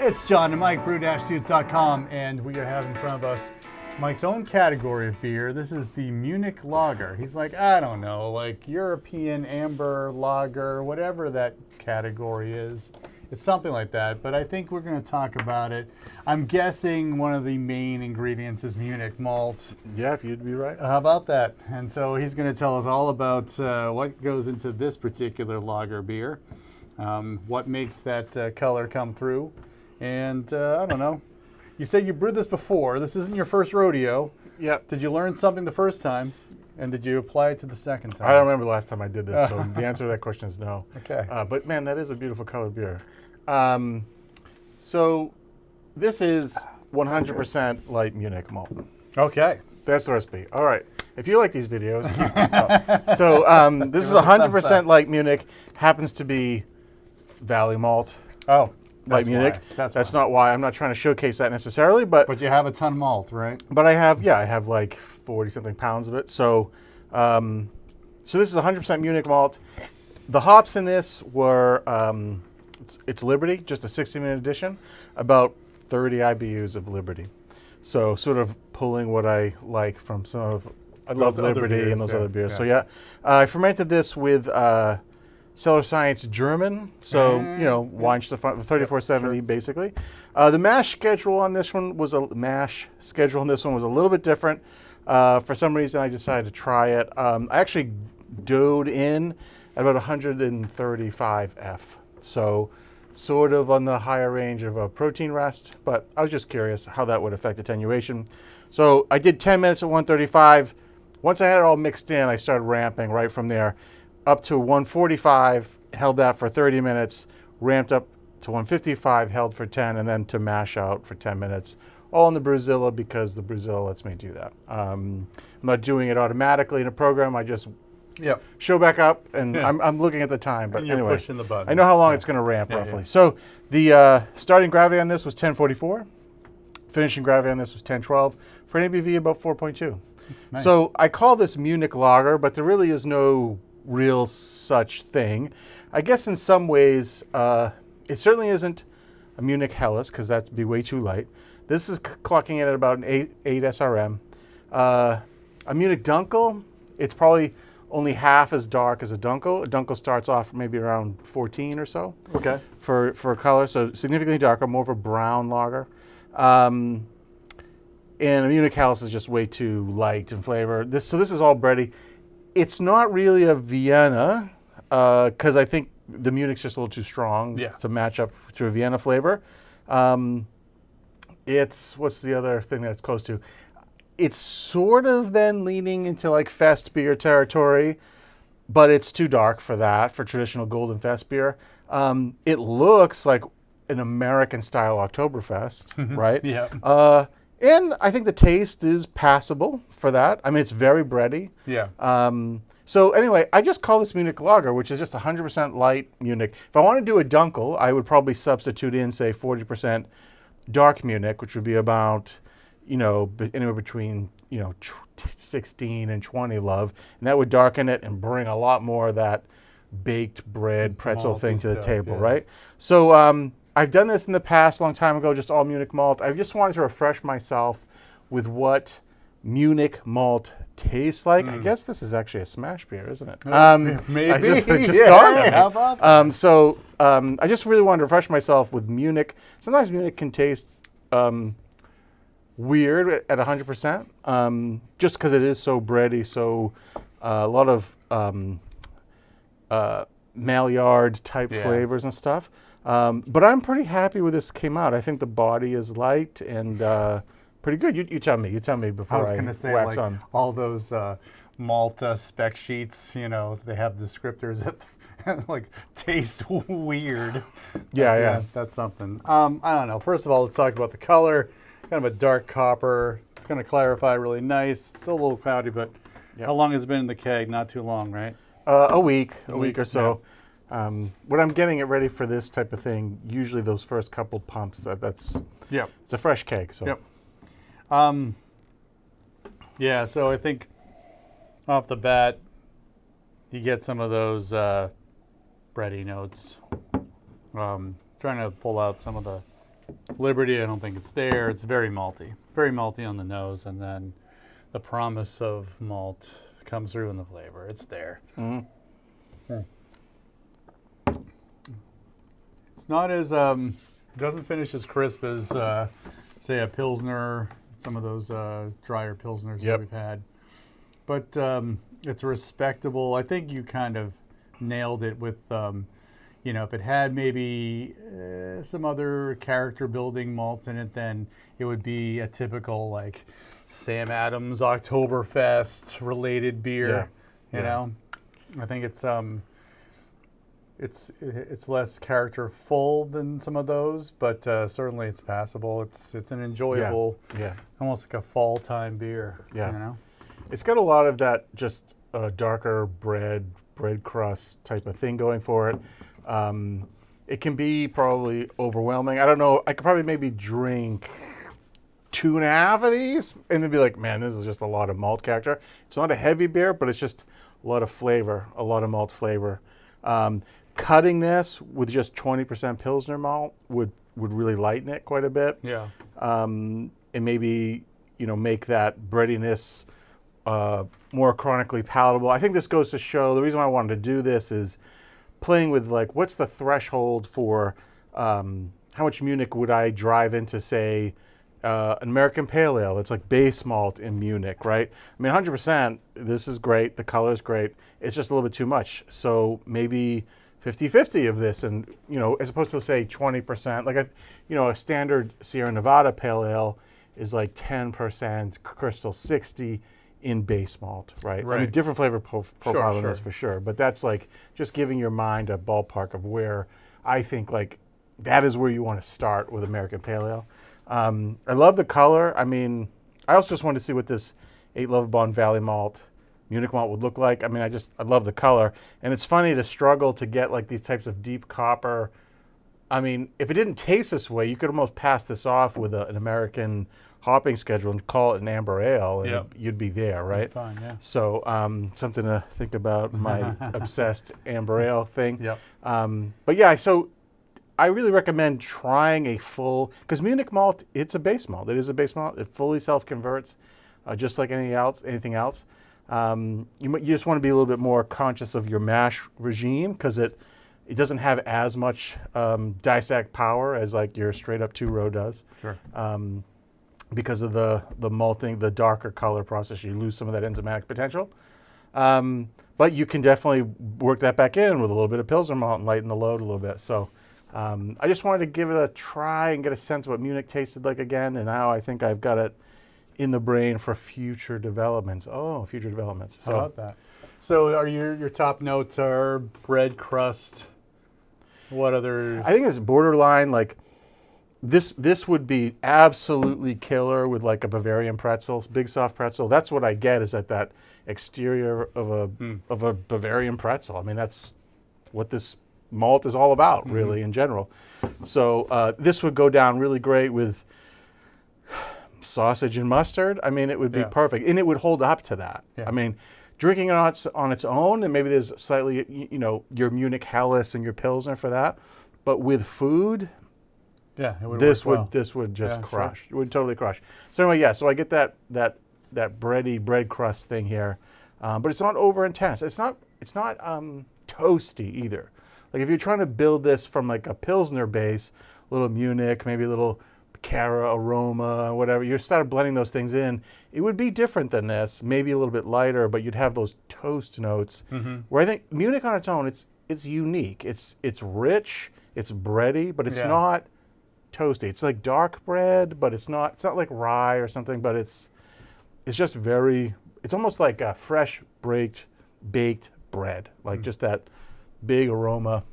It's John and Mike, brew-suits.com, and we have in front of us Mike's own category of beer. This is the Munich Lager. He's like, I don't know, like European amber lager, whatever that category is. It's something like that, but I think we're going to talk about it. I'm guessing one of the main ingredients is Munich Malt. Yeah, you'd be right. How about that? And so he's going to tell us all about what goes into this particular lager beer, what makes that color come through, and I don't know. You said you brewed this before. This isn't your first rodeo. Yep. Did you learn something the first time, and did you apply it to the second time? I don't remember the last time I did this, so the answer to that question is no. Okay. But man, that is a beautiful colored beer. So this is 100% light Munich malt. Okay. That's the recipe. All right. If you like these videos, keep them up. So this is 100% light Munich. Happens to be Valley Malt. Oh. Light Munich. That's not why. I'm not trying to showcase that necessarily, but you have a ton of malt, right? But I have like 40 something pounds of it. So so this is 100% Munich malt. The hops in this were it's Liberty, just a 60-minute edition, about 30 IBUs of Liberty. So sort of pulling what I like from some of I love Liberty beers, and those other beers. Yeah. So I fermented this with Cellar Science German, so Weinst the 3470 basically. The mash schedule on this one was a little bit different. For some reason, I decided to try it. I actually dough'd in at about 135 F, so sort of on the higher range of a protein rest. But I was just curious how that would affect attenuation. So I did 10 minutes at 135. Once I had it all mixed in, I started ramping right from there. Up to 145, held that for 30 minutes, ramped up to 155, held for 10, and then to mash out for 10 minutes. All in the Brewzilla because the Brewzilla lets me do that. I'm not doing it automatically in a program. I just show back up, and I'm looking at the time. But you're anyway, pushing the button. I know how long it's going to ramp roughly. So the starting gravity on this was 1044. Finishing gravity on this was 1012. For an ABV, about 4.2. Nice. So I call this Munich Lager, but there really is no real such thing. I guess in some ways, it certainly isn't a Munich Helles, because that'd be way too light. This is clocking in at about an 8 SRM. A Munich Dunkel, it's probably only half as dark as a Dunkel. A Dunkel starts off maybe around 14 or so. Okay. For color, so significantly darker, more of a brown lager. And a Munich Helles is just way too light in flavor. So this is all bready. It's not really a Vienna, because I think the Munich's just a little too strong to match up to a Vienna flavor. What's the other thing that it's close to? It's sort of then leaning into like Festbier territory, but it's too dark for that, for traditional golden Festbier. It looks like an American-style Oktoberfest, right? Yeah. And I think the taste is passable for that. I mean, it's very bready. Yeah. So anyway, I just call this Munich Lager, which is just 100% light Munich. If I want to do a Dunkel, I would probably substitute in, say, 40% dark Munich, which would be about, anywhere between, 16 and 20 love. And that would darken it and bring a lot more of that baked bread pretzel thing to the table, right? So I've done this in the past, a long time ago, just all Munich malt. I just wanted to refresh myself with what Munich malt tastes like. I guess this is actually a smash beer, isn't it? Maybe. I just dawned on me. I just really wanted to refresh myself with Munich. Sometimes Munich can taste weird at 100%, just because it is so bready, so a lot of Maillard type flavors and stuff. But I'm pretty happy with this came out. I think the body is light and pretty good. You tell me. You tell me before I was going to say, wax like, on. all those malt spec sheets, they have descriptors that like taste weird. Yeah. That's something. I don't know. First of all, let's talk about the color. Kind of a dark copper. It's going to clarify really nice. It's still a little cloudy, but how long has it been in the keg? Not too long, right? A week or so. Yeah. When I'm getting it ready for this type of thing, usually those first couple pumps, it's a fresh keg. So. Yeah, so I think off the bat, you get some of those bready notes. Trying to pull out some of the Liberty, I don't think it's there. It's very malty on the nose, and then the promise of malt comes through in the flavor. It's there. Mm. It's not as doesn't finish as crisp as say a Pilsner, some of those drier Pilsners that we've had. But it's respectable. I think you kind of nailed it with, if it had maybe some other character building malts in it, then it would be a typical like Sam Adams Oktoberfest related beer. You know, I think it's less characterful than some of those, but certainly it's passable. It's an enjoyable, almost like a fall time beer. Yeah. You know? It's got a lot of that just darker bread crust type of thing going for it. It can be probably overwhelming. I don't know. I could probably maybe drink 2.5 of these and then be like, man, this is just a lot of malt character. It's not a heavy beer, but it's just a lot of flavor, a lot of malt flavor. Cutting this with just 20% Pilsner malt would really lighten it quite a bit. Yeah. And maybe, make that breadiness more chronically palatable. I think this goes to show, the reason why I wanted to do this is playing with like, what's the threshold for how much Munich would I drive into, say, an American Pale Ale? It's like base malt in Munich, right? I mean, 100%, this is great. The color is great. It's just a little bit too much. So maybe 50-50 of this, and as opposed to say 20%, like a standard Sierra Nevada Pale Ale is like 10% Crystal, 60 in base malt, right? I mean, different flavor profile than this for sure, but that's like just giving your mind a ballpark of where I think like that is where you want to start with American Pale Ale. I love the color. I mean, I also just wanted to see what this 8 Lovebond Valley Malt Munich Malt would look like. I mean, I love the color. And it's funny to struggle to get like these types of deep copper. I mean, if it didn't taste this way, you could almost pass this off with an American hopping schedule and call it an amber ale, and you'd be there, right? Fine, yeah. So something to think about, my obsessed amber ale thing. Yep. But yeah, so I really recommend trying a full, because Munich Malt, it's a base malt. It is a base malt. It fully self-converts, just like anything else. You just want to be a little bit more conscious of your mash regime, because it doesn't have as much disac power as like your straight up 2-row does. Sure. Because of the malting, the darker color process, you lose some of that enzymatic potential. But you can definitely work that back in with a little bit of Pilsner malt and lighten the load a little bit. So I just wanted to give it a try and get a sense of what Munich tasted like again. And now I think I've got it in the brain for future developments. Oh, future developments. So, how about that? So are your top notes are bread crust? What other? I think it's borderline like this would be absolutely killer with like a Bavarian pretzel, big soft pretzel. That's what I get, is at that exterior of a Bavarian pretzel. I mean, that's what this malt is all about, really, in general. So this would go down really great with sausage and mustard. I mean, it would be perfect, and it would hold up to that. I mean, drinking it on its own, and maybe there's slightly, your Munich Helles and your Pilsner for that, but with food, it would this work well. This would just crush. Sure. It would totally crush. So anyway, so I get that bready bread crust thing here, but it's not over intense. It's not toasty either. Like if you're trying to build this from like a Pilsner base, a little Munich, maybe a little Cara aroma, whatever, you start blending those things in, it would be different than this, maybe a little bit lighter, but you'd have those toast notes. Where I think Munich on its own, it's unique. It's rich, it's bready, but it's not toasty. It's like dark bread, but it's not like rye or something, but it's just it's almost like a fresh baked bread, like just that big aroma.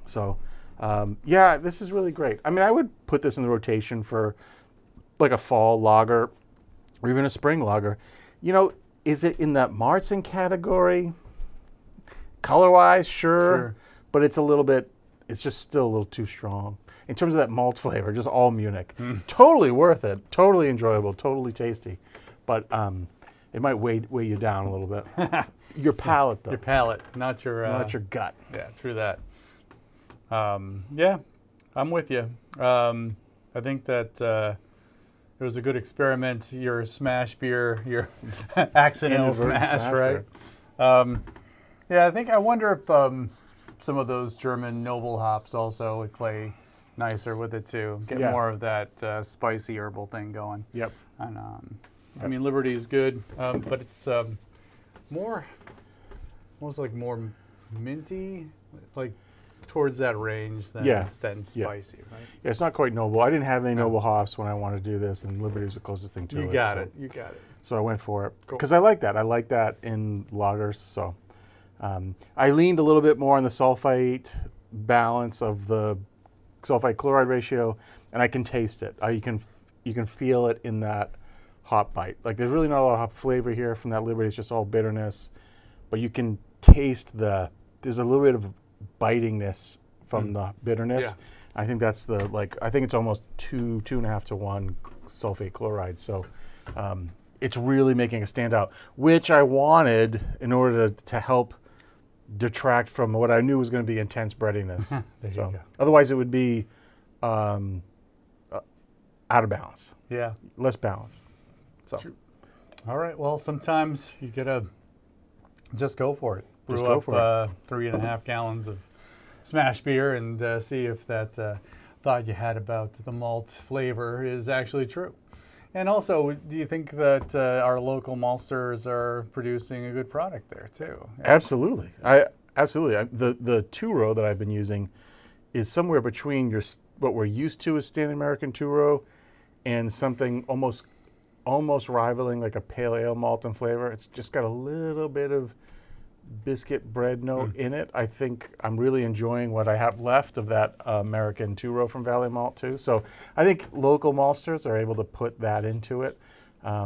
So this is really great. I mean, I would put this in the rotation for like a fall lager or even a spring lager. Is it in that Märzen category? Color-wise, sure, but it's just still a little too strong. In terms of that malt flavor, just all Munich. Totally worth it, totally enjoyable, totally tasty. But it might weigh you down a little bit. Your palate, though. Your palate, not your gut. Yeah, true that. I'm with you. I think that it was a good experiment. Your smash beer, your accidental smash, right? Yeah, I wonder if some of those German noble hops also would play nicer with it too. Get more of that spicy herbal thing going. Yep. And I mean, Liberty is good, but it's more, almost like more minty, like towards that range than spicy, right? Yeah, it's not quite noble. I didn't have any noble hops when I wanted to do this, and Liberty was the closest thing to it. You got it. So I went for it because I like that. I like that in lagers. So I leaned a little bit more on the sulfite balance of the sulfite chloride ratio, and I can taste it. You can feel it in that hop bite. Like there's really not a lot of hop flavor here from that Liberty. It's just all bitterness, but you can taste there's a little bit of bitingness from the bitterness. Yeah. I think that's I think it's almost 2.5 to 1 sulfate chloride. So it's really making a standout, which I wanted in order to help detract from what I knew was going to be intense breadiness. So otherwise it would be out of balance. Yeah. Less balance. So. All right. Well, sometimes you gotta just go for it. Just go for it. 3.5 gallons of smash beer and see if that thought you had about the malt flavor is actually true. And also, do you think that our local maltsters are producing a good product there too? Yeah. Absolutely. The two-row that I've been using is somewhere between what we're used to as standard American two-row and something almost rivaling like a pale ale malt and flavor. It's just got a little bit of biscuit bread note in it. I think I'm really enjoying what I have left of that American two-row from Valley Malt too. So I think local maltsters are able to put that into it a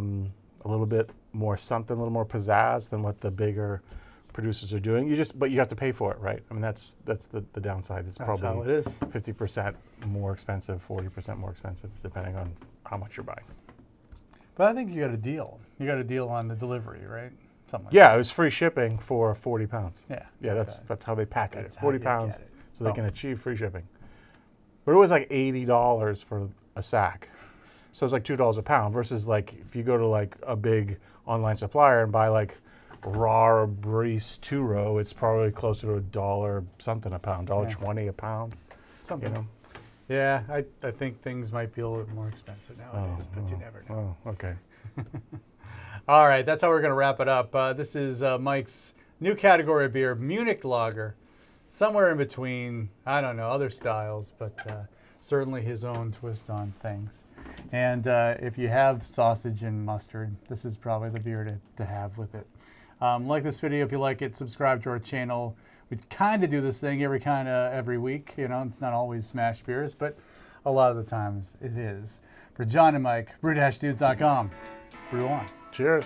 little bit more something, a little more pizzazz than what the bigger producers are doing. But you have to pay for it, right? I mean, that's the downside. That's probably how it is. 50% more expensive, 40% more expensive, depending on how much you're buying. But I think you got a deal. You got a deal on the delivery, right? Like it was free shipping for 40 pounds. Yeah, that's how they pack it. 40 pounds, so they can achieve free shipping. But it was like $80 for a sack, so it's like $2 a pound. Versus like if you go to like a big online supplier and buy like raw Breeze two-row, it's probably closer to $1 something a pound, $1.20 a pound. Something. You know? Yeah, I think things might be a little bit more expensive nowadays, but you never know. Oh, okay. All right, that's how we're going to wrap it up. This is Mike's new category of beer, Munich Lager. Somewhere in between, I don't know, other styles, but certainly his own twist on things. And if you have sausage and mustard, this is probably the beer to have with it. Like this video if you like it, subscribe to our channel. We kind of do this thing every week. You know, it's not always smash beers, but a lot of the times it is. For John and Mike, brew-dudes.com. Brew on. Cheers.